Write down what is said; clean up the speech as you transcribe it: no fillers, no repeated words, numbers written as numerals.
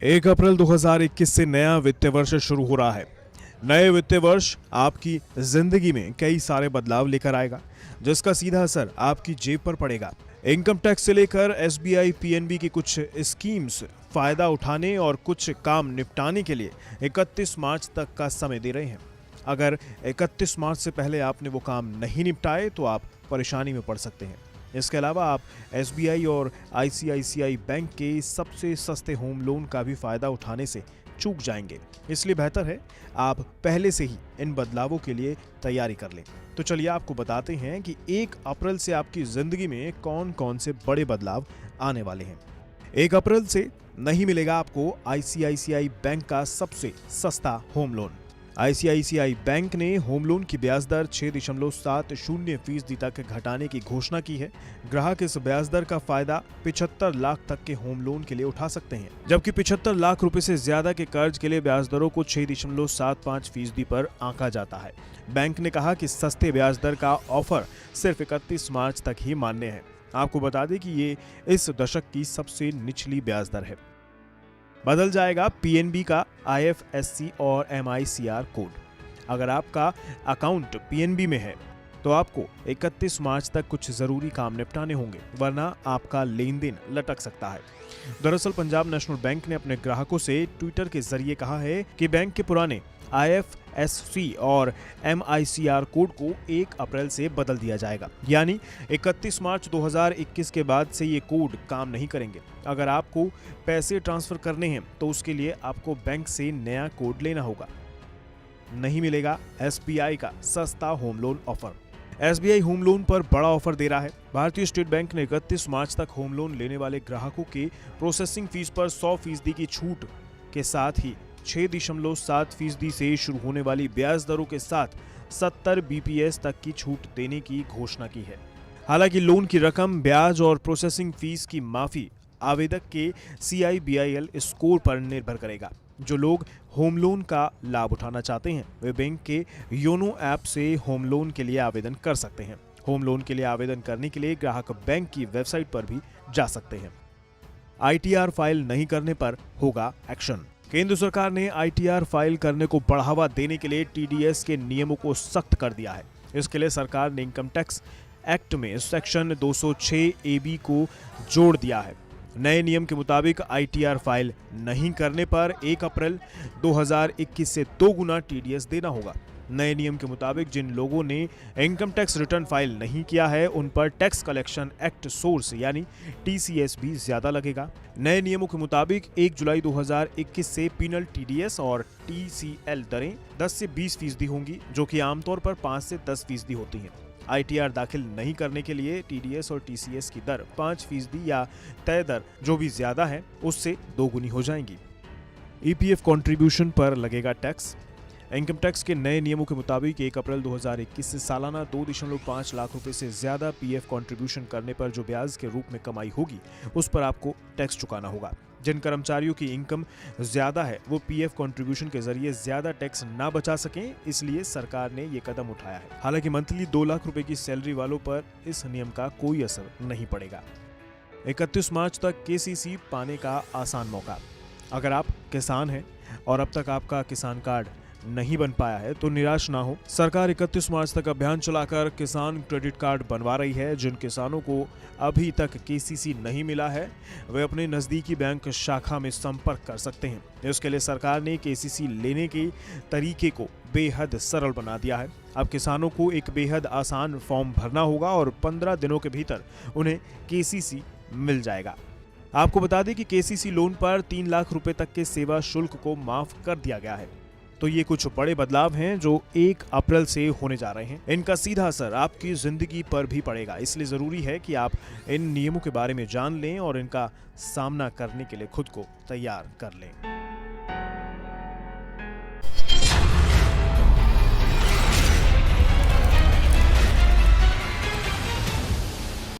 1 अप्रैल 2021 से नया वित्तीय वर्ष शुरू हो रहा है। नए वित्तीय वर्ष आपकी जिंदगी में कई सारे बदलाव लेकर आएगा, जिसका सीधा असर आपकी जेब पर पड़ेगा। इनकम टैक्स से लेकर एसबीआई, पीएनबी की कुछ स्कीम्स फायदा उठाने और कुछ काम निपटाने के लिए 31 मार्च तक का समय दे रहे हैं। अगर 31 मार्च से पहले आपने वो काम नहीं निपटाए तो आप परेशानी में पड़ सकते हैं। इसके अलावा आप एसबीआई और आईसीआईसीआई बैंक के सबसे सस्ते होम लोन का भी फायदा उठाने से चूक जाएंगे। इसलिए बेहतर है आप पहले से ही इन बदलावों के लिए तैयारी कर लें। तो चलिए आपको बताते हैं कि 1 अप्रैल से आपकी जिंदगी में कौन कौन से बड़े बदलाव आने वाले हैं। 1 अप्रैल से नहीं मिलेगा आपको आईसीआईसीआई बैंक का सबसे सस्ता होम लोन। आईसीआईसीआई बैंक ने होम लोन की ब्याज दर 6.70% तक घटाने की घोषणा की है। ग्राहक इस ब्याज दर का फायदा 75 लाख तक के होम लोन के लिए उठा सकते हैं, जबकि 75 लाख रुपए से ज्यादा के कर्ज के लिए ब्याज दरों को 6.75% पर आंका जाता है। बैंक ने कहा कि सस्ते ब्याज दर का ऑफर सिर्फ 31 मार्च तक ही मान्य है। आपको बता दें कि ये इस दशक की सबसे निचली ब्याज दर है। बदल जाएगा पीएनबी का आईएफएससी और एमआईसीआर कोड। अगर आपका अकाउंट पीएनबी में है तो आपको 31 मार्च तक कुछ जरूरी काम निपटाने होंगे, वरना आपका लेन देन लटक सकता है। दरअसल पंजाब नेशनल बैंक ने अपने ग्राहकों से ट्विटर के जरिए कहा है कि बैंक के पुराने आईएफएससी और एमआईसीआर कोड को 1 अप्रैल से बदल दिया जाएगा, यानी 31 मार्च 2021 के बाद से ये कोड काम नहीं करेंगे। अगर आपको पैसे ट्रांसफर करने हैं तो उसके लिए आपको बैंक से नया कोड लेना होगा। नहीं मिलेगा एसबीआई का सस्ता home loan offer. SBI home loan पर बड़ा ऑफर दे रहा है। भारतीय स्टेट बैंक ने 31 मार्च तक होम लोन लेने वाले ग्राहकों के प्रोसेसिंग फीस पर 100% की छूट के साथ ही 6.7% से शुरू होने वाली ब्याज दरों के साथ 70 बीपीएस तक की छूट देने की घोषणा की है। हालांकि लोन की रकम, ब्याज और प्रोसेसिंग फीस की माफी आवेदक के CIBIL स्कोर पर निर्भर करेगा। जो लोग होम लोन का लाभ उठाना चाहते हैं वे बैंक के योनो ऐप से होम लोन के लिए आवेदन कर सकते हैं। होम लोन के लिए आवेदन करने के लिए ग्राहक बैंक की वेबसाइट पर भी जा सकते हैं। ITR फाइल नहीं करने पर होगा एक्शन। केंद्र सरकार ने ITR फाइल करने को बढ़ावा देने के लिए TDS के नियमों को सख्त कर दिया है। इसके लिए सरकार ने इनकम टैक्स एक्ट में सेक्शन 206 AB को जोड़ दिया है। नए नियम के मुताबिक ITR फाइल नहीं करने पर 1 अप्रैल 2021 से 2 गुना TDS देना होगा। नए नियम के मुताबिक जिन लोगों ने इनकम टैक्स रिटर्न फाइल नहीं किया है उन पर टैक्स कलेक्शन एक्ट सोर्स यानी TCS भी ज्यादा लगेगा। नए नियमों के मुताबिक 1 जुलाई 2021 से पीनल TDS और TCL दरें 10 से 20% होंगी, जो कि आमतौर पर 5 से 10% होती हैं। ITR दाखिल नहीं करने के लिए TDS और TCS की दर 5% या तय दर जो भी ज्यादा है उससे 2 गुनी हो जाएंगी। EPF कंट्रीब्यूशन पर लगेगा टैक्स। इनकम टैक्स के नए नियमों के मुताबिक 1 अप्रैल 2021 से सालाना 2.5 लाख रुपए से ज्यादा PF कंट्रीब्यूशन करने पर जो ब्याज के रूप में कमाई होगी उस पर आपको टैक्स चुकाना होगा। जिन कर्मचारियों की इनकम ज्यादा है वो PF कंट्रीब्यूशन के जरिए ज्यादा टैक्स ना बचा सकें, इसलिए सरकार ने ये कदम उठाया है। हालांकि मंथली 2 लाख रुपए की सैलरी वालों पर इस नियम का कोई असर नहीं पड़ेगा। 31 मार्च तक KCC पाने का आसान मौका। अगर आप किसान हैं और अब तक आपका किसान कार्ड नहीं बन पाया है तो निराश ना हो। सरकार 31 मार्च तक अभियान चलाकर किसान क्रेडिट कार्ड बनवा रही है। जिन किसानों को अभी तक KCC नहीं मिला है वे अपने नजदीकी बैंक शाखा में संपर्क कर सकते हैं। इसके लिए सरकार ने KCC लेने के तरीके को बेहद सरल बना दिया है। अब किसानों को एक बेहद आसान फॉर्म भरना होगा और 15 दिनों के भीतर उन्हें KCC मिल जाएगा। आपको बता दें कि KCC लोन पर 3 लाख रुपए तक के सेवा शुल्क को माफ कर दिया गया है। तो ये कुछ बड़े बदलाव हैं जो 1 अप्रैल से होने जा रहे हैं। इनका सीधा असर आपकी जिंदगी पर भी पड़ेगा, इसलिए जरूरी है कि आप इन नियमों के बारे में जान लें और इनका सामना करने के लिए खुद को तैयार कर लें।